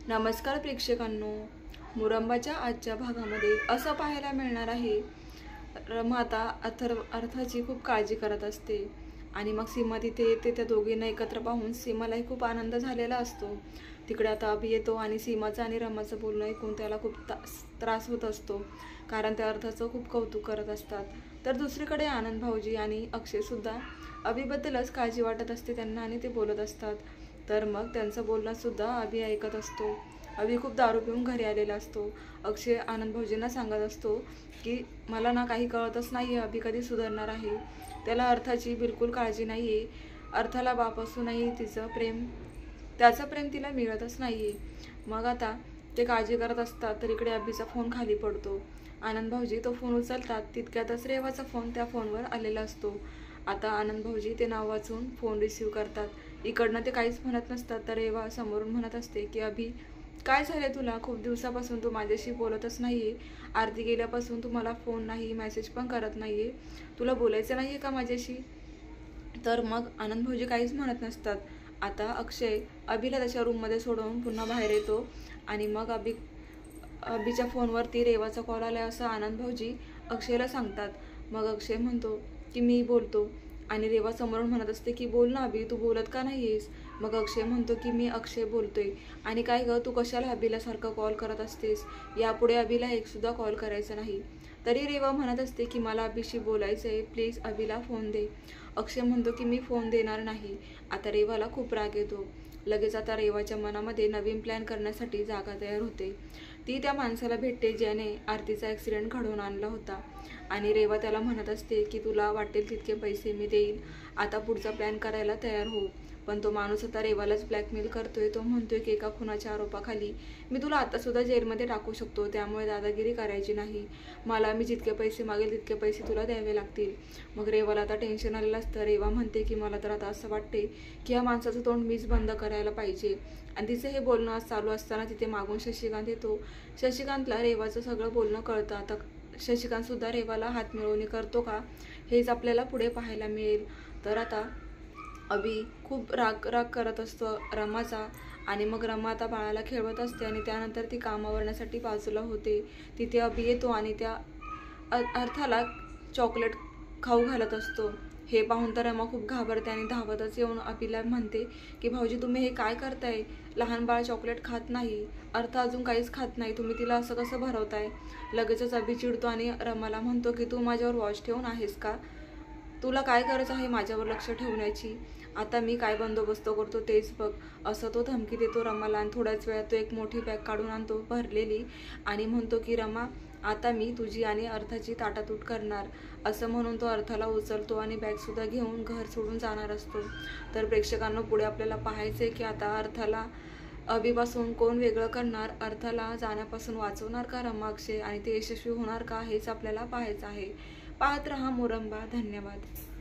नमस्कार प्रेक्षकांनो, मुरंबाच्या आजच्या भागामध्ये असं पाहायला मिळणार आहे, रमा आता अर्थाची खूप काळजी करत असते आणि मग सीमा तिथे येते। त्या दोघींना एकत्र पाहून सीमालाही खूप आनंद झालेला असतो। तिकडे आता अभि येतो आणि सीमाचं आणि रमाचं बोलणं ऐकून त्याला खूप त्रास होत असतो, कारण त्या अर्थाचं खूप कौतुक करत असतात। तर दुसरीकडे आनंद भाऊजी आणि अक्षयसुद्धा अभिबद्दलच काळजी वाटत असते त्यांना आणि ते बोलत असतात। तर मग त्यांचं बोलणं सुद्धा अभि ऐकत असतो। अभि खूप दारू पिऊन घरी आलेला असतो। अक्षय आनंद भाऊजींना सांगत असतो की मला ना काही कळतच नाही, अभि कधी सुधारणार आहे। त्याला अर्थाची बिलकुल काळजी नाही आहे। अर्थाला बाप असूनही त्याचं प्रेम तिला मिळतच नाही आहे। मग आता ते काळजी करत असतात तर इकडे अभिचा फोन खाली पडतो। आनंद भाऊजी तो फोन उचलतात, तितक्यातच रेवाचा फोन त्या फोनवर आलेला असतो। आता आनंद भाऊजी ते नाव वाचून फोन रिसीव करतात। इकडनं ते काहीच म्हणत नसतात तर रेवा समोरून म्हणत असते की अभि, काय झाले तुला? खूप दिवसापासून तू माझ्याशी बोलतच नाहीये। आरती गेल्यापासून तू मला फोन नाही, मेसेज पण करत नाहीये। तुला बोलायचं नाहीये का माझ्याशी? तर मग आनंद भाऊजी काहीच म्हणत नसतात। आता अक्षय अभिला त्याच्या रूममध्ये सोडवून पुन्हा बाहेर येतो आणि मग अभिच्या फोनवरती रेवाचा कॉल आला असं आनंद भाऊजी अक्षयला सांगतात। मग अक्षय म्हणतो की मी बोलतो आणि रेवा समोरून म्हणत असते की बोल ना अभि, तू बोलत का नाहीयेस? मग अक्षय म्हणतो की मी अक्षय बोलतोय। आणि काय ग, तू कशाला अभिला सारखं कॉल करत असतेस? यापुढे अभिला एक सुद्धा कॉल करायचा नाही। तरी रेवा म्हणत असते की मला अभिशी बोलायचं आहे, प्लीज अभिला फोन दे। अक्षय म्हणतो की मी फोन देणार नाही। आता रेवाला खूप राग येतो। लगेच आता रेवाच्या मनामध्ये नवीन प्लॅन करण्यासाठी जागा तयार होते। ती त्या माणसाला भेटते ज्याने आरतीचा ॲक्सिडेंट घडवून आणला होता आणि रेवा त्याला म्हणत असते की तुला वाटेल तितके पैसे मी देईन, आता पुढचा प्लॅन करायला तयार हो। पण तो माणूस आता रेवालाच ब्लॅकमेल करतोय। तो म्हणतोय की एका खुनाच्या आरोपाखाली मी तुला आतासुद्धा जेलमध्ये टाकू शकतो, त्यामुळे दादागिरी करायची नाही। मी जितके पैसे मागेल तितके पैसे तुला द्यावे लागतील। मग रेवाला आता टेन्शन आलेलं असतं। रेवा म्हणते की मला तर आता असं वाटते की या माणसाचं तोंड मीच बंद करायला पाहिजे। आणि तिचं हे बोलणं चालू असताना तिथे मागून शशिकांत येतो। शशिकांतला रेवाचं सगळं बोलणं कळतं। आता शशिकांत सुद्धा रेवाला हात मिळवणी करतो का, हेच आपल्याला पुढे पाहायला मिळेल। तर आता अभि खूप राग करत असतो रमाचा आणि मग रमा आता बाळाला खेळवत असते आणि त्यानंतर ती कामावरण्यासाठी बाजूला होते। तिथे अभि येतो आणि त्या अर्थाला चॉकलेट खाऊ घालत असतो। हे पाहून तर रमा खूप घाबरते आणि धावतच येऊन अभिला म्हणते की भाऊजी, तुम्ही हे काय करताय? लहान बाळ चॉकलेट खात नाही, अर्थ अजून काहीच खात नाही, तुम्ही तिला असं कसं भरवताय? लगेचच अभि चिडतो आणि रमाला म्हणतो की तू माझ्यावर वॉच ठेवून आहेस का? तुला काय गरज आहे माझ्यावर लक्ष ठेवण्याची? आता मी काय बंदोबस्त करतो तेच बघ, असं तो धमकी देतो रमाला। आणि थोड्याच वेळात तो एक मोठी बॅग काढून आणतो भरलेली आणि म्हणतो की रमा, आता मी तुझी आणि अर्थाची ताटातूट करणार। असं म्हणून तो अर्थाला उचलतो आणि बॅगसुद्धा घेऊन घर सोडून जाणार असतो। तर प्रेक्षकांना पुढे आपल्याला पाहायचंय की आता अर्थाला अभिपासून कोण वेगळं करणार, अर्थाला जाण्यापासून वाचवणार का रमा अक्षय, आणि ते यशस्वी होणार का, हेच आपल्याला पाहायचं आहे। पाहत रहा मुरंबा। धन्यवाद।